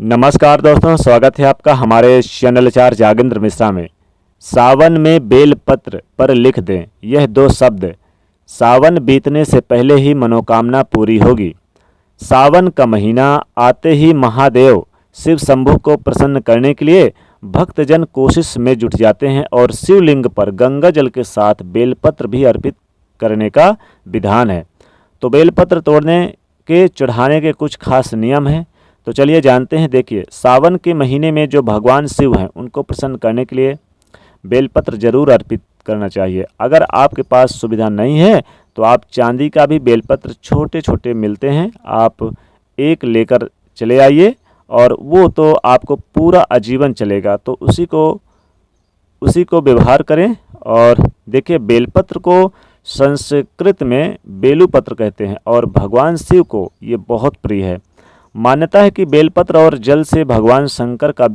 नमस्कार दोस्तों, स्वागत है आपका हमारे चैनल आचार्य जागेंद्र मिश्रा में। सावन में बेलपत्र पर लिख दें यह दो शब्द, सावन बीतने से पहले ही मनोकामना पूरी होगी। सावन का महीना आते ही महादेव शिव शंभु को प्रसन्न करने के लिए भक्तजन कोशिश में जुट जाते हैं और शिवलिंग पर गंगा जल के साथ बेलपत्र भी अर्पित करने का विधान है। तो बेलपत्र तोड़ने के चढ़ाने के कुछ खास नियम हैं, तो चलिए जानते हैं। देखिए, सावन के महीने में जो भगवान शिव हैं उनको प्रसन्न करने के लिए बेलपत्र जरूर अर्पित करना चाहिए। अगर आपके पास सुविधा नहीं है तो आप चांदी का भी बेलपत्र छोटे छोटे मिलते हैं, आप एक लेकर चले आइए और वो तो आपको पूरा आजीवन चलेगा, तो उसी को व्यवहार करें। और देखिए, बेलपत्र को संस्कृत में बेलूपत्र कहते हैं और भगवान शिव को ये बहुत प्रिय है। मान्यता है कि बेलपत्र और जल से भगवान शंकर का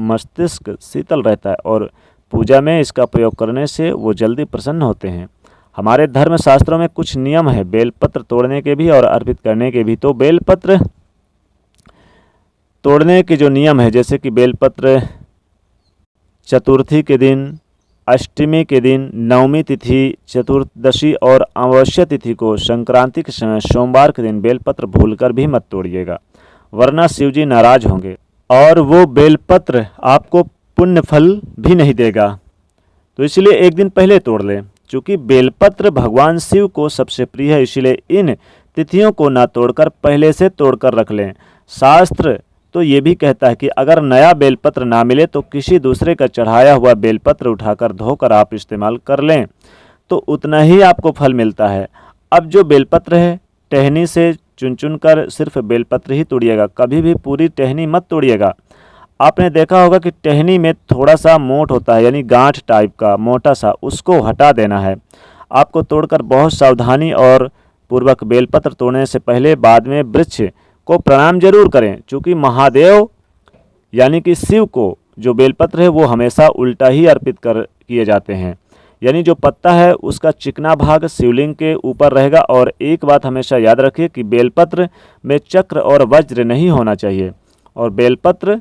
मस्तिष्क शीतल रहता है और पूजा में इसका प्रयोग करने से वो जल्दी प्रसन्न होते हैं। हमारे धर्म शास्त्रों में कुछ नियम है बेलपत्र तोड़ने के भी और अर्पित करने के भी। तो बेलपत्र तोड़ने के जो नियम है, जैसे कि बेलपत्र चतुर्थी के दिन, अष्टमी के दिन, नवमी तिथि, चतुर्दशी और अमावस्या तिथि को, संक्रांति के समय, सोमवार के दिन बेलपत्र भूलकर भी मत तोड़िएगा, वरना शिवजी नाराज होंगे और वो बेलपत्र आपको पुण्य फल भी नहीं देगा। तो इसलिए एक दिन पहले तोड़ लें। चूँकि बेलपत्र भगवान शिव को सबसे प्रिय है, इसलिए इन तिथियों को ना तोड़कर पहले से तोड़कर रख लें। शास्त्र तो ये भी कहता है कि अगर नया बेलपत्र ना मिले तो किसी दूसरे का चढ़ाया हुआ बेलपत्र उठाकर धोकर आप इस्तेमाल कर लें, तो उतना ही आपको फल मिलता है। अब जो बेलपत्र है, टहनी से चुन चुन कर सिर्फ बेलपत्र ही तोड़िएगा, कभी भी पूरी टहनी मत तोड़िएगा। आपने देखा होगा कि टहनी में थोड़ा सा मोट होता है, यानी गांठ टाइप का मोटा सा, उसको हटा देना है। आपको तोड़कर बहुत सावधानी और पूर्वक बेलपत्र तोड़ने से पहले बाद में वृक्ष को प्रणाम जरूर करें। चूँकि महादेव यानी कि शिव को जो बेलपत्र है वो हमेशा उल्टा ही अर्पित किए जाते हैं, यानी जो पत्ता है उसका चिकना भाग शिवलिंग के ऊपर रहेगा। और एक बात हमेशा याद रखिए कि बेलपत्र में चक्र और वज्र नहीं होना चाहिए और बेलपत्र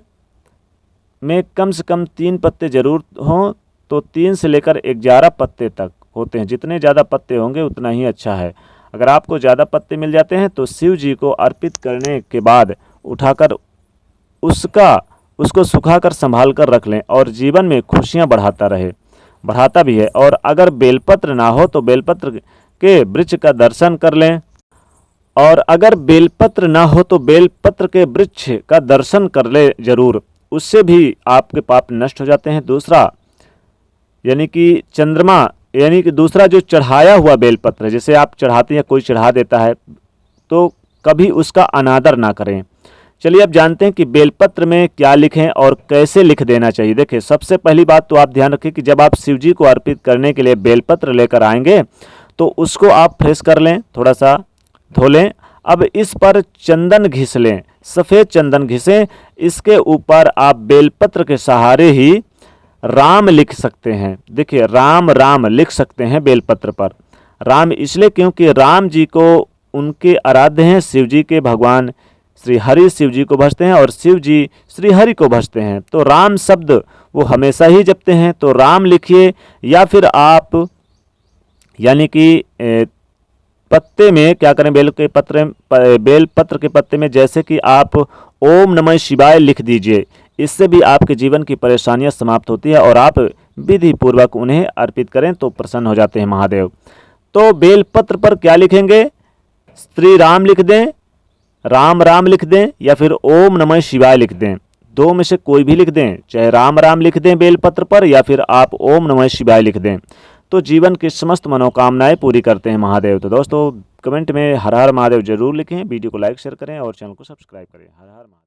में कम से कम 3 पत्ते जरूर हों, तो 3 से लेकर 11 पत्ते तक होते हैं। जितने ज़्यादा पत्ते होंगे उतना ही अच्छा है। अगर आपको ज़्यादा पत्ते मिल जाते हैं तो शिव जी को अर्पित करने के बाद उठाकर उसको सुखाकर संभाल कर रख लें और जीवन में खुशियाँ बढ़ाता भी है। और अगर बेलपत्र ना हो तो बेलपत्र के वृक्ष का दर्शन कर लें, और अगर बेलपत्र ना हो तो बेलपत्र के वृक्ष का दर्शन कर ले जरूर, उससे भी आपके पाप नष्ट हो जाते हैं। दूसरा यानी कि चंद्रमा, यानी कि दूसरा जो चढ़ाया हुआ बेलपत्र है, जैसे आप चढ़ाते हैं, कोई चढ़ा देता है, तो कभी उसका अनादर ना करें। चलिए अब जानते हैं कि बेलपत्र में क्या लिखें और कैसे लिख देना चाहिए। देखिए, सबसे पहली बात तो आप ध्यान रखें कि जब आप शिवजी को अर्पित करने के लिए बेलपत्र लेकर आएंगे तो उसको आप फ्रेश कर लें, थोड़ा सा धो लें। अब इस पर चंदन घिस लें, सफ़ेद चंदन घिसें। इसके ऊपर आप बेलपत्र के सहारे ही राम लिख सकते हैं। देखिए, राम राम लिख सकते हैं बेलपत्र पर। राम इसलिए क्योंकि राम जी को उनके आराध्य हैं, शिव जी के भगवान श्री हरि शिव जी को भजते हैं और शिव जी श्री हरि को भजते हैं, तो राम शब्द वो हमेशा ही जपते हैं। तो राम लिखिए, या फिर आप यानी कि पत्ते में क्या करें, बेलपत्र के पत्ते में जैसे कि आप ओम नमः शिवाय लिख दीजिए। इससे भी आपके जीवन की परेशानियां समाप्त होती है और आप विधि पूर्वक उन्हें अर्पित करें तो प्रसन्न हो जाते हैं महादेव। तो बेलपत्र पर क्या लिखेंगे, श्री राम लिख दें, राम राम लिख दें, या फिर ओम नमः शिवाय लिख दें। दो में से कोई भी लिख दें, चाहे राम राम लिख दें बेलपत्र पर या फिर आप ओम नमः शिवाय लिख दें, तो जीवन की समस्त मनोकामनाएं पूरी करते हैं महादेव। तो दोस्तों, कमेंट में हर हर महादेव जरूर लिखें, वीडियो को लाइक शेयर करें और चैनल को सब्सक्राइब करें। हर हर महादेव।